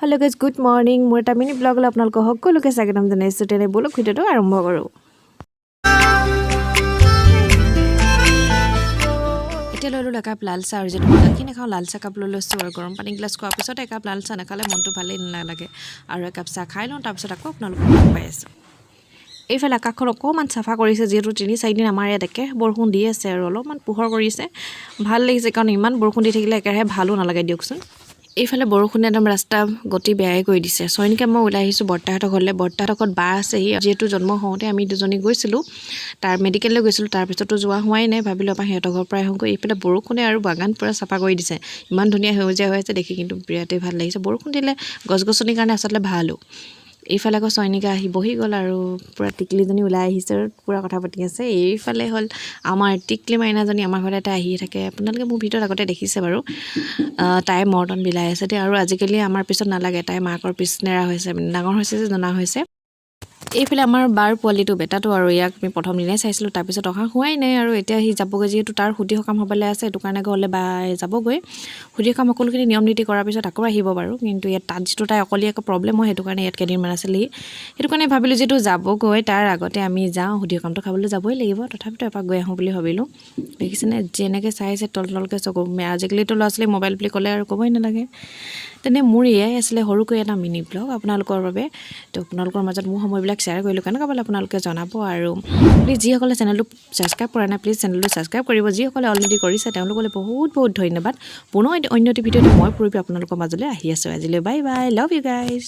hello guys good morning मोर এটা mini blog লৈ আপোনালোক সকলোকে স্বাগতম জনাইছো তেনে বলক ভিডিওটো আৰম্ভ কৰো এতিয়া ললো একাপ লাল চাহ আৰু যেটো বাকি নাখাও লাল চাহ কাপ লৈ লৈছো আৰু গৰম পানী গ্লাস খোৱাৰ পিছত একাপ লাল চাহ নাখালে মনটো ভালেই নালাগে আৰু একাপ চাহ খাই লওঁ তাৰ পিছত আকৌ আপোনালোকক পাই আছো এইফালে আকাশখন অকমান চাফা কৰিছে যেটো 3-4 দিন আমাৰ ইয়াত একে বৰষুণ দি আছে আৰু অলপমান পোহৰ কৰিছে ভাল লাগিছে কাৰণ ইমান বৰষুণ দি থাকিলে একেৰাহে ভালো নালাগে দিয়কচোন এইফালে বৰষুণে একদম ৰাস্তা গতি বেয়াই কৰি দিছে সৈনিকে মই ওলাই আহিছো বৰ্তাহতৰ ঘৰলে বৰ্তাহতৰ বা আছে যেটো জন্ম হওঁতে আমি দুজনী গৈছিলো তাৰ মেডিকেললৈ গৈছিলো তাৰ পিছতো যোৱা হোৱাই নাই ভাবিলো আপা হেতৰ ঘৰ পৰা আহোঁ এইফালে বৰষুণে আৰু বাগান পুৰা চাফা কৰি দিছে ইমান ধুনীয়া সেউজীয়া হৈ আছে দেখি কিন্তু বিৰাটেই ভাল লাগিছে বৰষুণ দিলে গছগছনিৰ কাৰণে আসলে ভালো এইফালে আকৌ সৈনিকা আহি বহি গল আৰু পুৰা টিকলিজনী ওলাই আহিছে পুৰা কথা পাতি আছে এইফালে হল আমাৰ টিকলি মাইনাজনী আমাৰ ঘৰতে আহি থাকে আপোনালোকে মোৰ ভিডিওত আগতে দেখিছে বাৰু তাই মৰ্টন বিলাই আছে আৰু আজিকালি আমাৰ পিছত নালাগে তাই মাকৰ পিছনেৰা হৈছে ডাঙৰ হৈছে যে জনা হৈছে এইফালে আমাৰ বাৰ পোৱালিটো বেটাটো আৰু ইয়াক আমি প্ৰথম দিনাই চাইছিলো তাৰ পিছত অহা হোৱাই নাই আৰু এতিয়া হি যাবগৈ যেটো তাৰ হুদি হকাম হবলে আছে এটো কাৰণে গলে বা যাবগৈ হুদি হকাম সকলোখিনি নিয়ম নীতি কৰাৰ পিছত আকৌ আহিব বাৰু কিন্তু ইয়াত তাত যেটো তাই অকলি এক প্ৰবলেম হয় হেতু কাৰণে ইয়াত কেদিন মান আছিল হেতু কাৰণে ভাবিলো যেটো যাবগৈ তাৰ আগতে আমি যাওঁ হুদি হকামটো খাবলৈ যাবই লাগিব তথাপিতো এপাক গৈ আহো বুলি ভাবিলো দেখিছেনে যেনেকে চাইছে তলতলকে চকু আজিকালি তো লছলি মোবাইল প্লে কলে আৰু কবই নালাগে তেনে মোৰ এয়াই আছিল হৰুকৈ এটা মিনি ব্লগ আপোনালোকৰ বাবে তো আপোনালোকৰ মাজত মোৰ সময়বিলাক শেয়াৰ কৰিলো কেনেকা পালে আপোনালোকে জনাব আৰু প্লিজ যি সকলে চেনেলটো সাবস্ক্ৰাইব কৰা নাই প্লিজ চেনেলটো সাবস্ক্ৰাইব কৰিব যি সকলে অলৰেডি কৰিছে তেওঁলোকলৈ বহুত বহুত ধন্যবাদ পুনৰ অন্য ভিডিওতে মই পুৰবি আপোনালোকৰ মাজলৈ আহি আছো আজিলৈ bye bye love you guys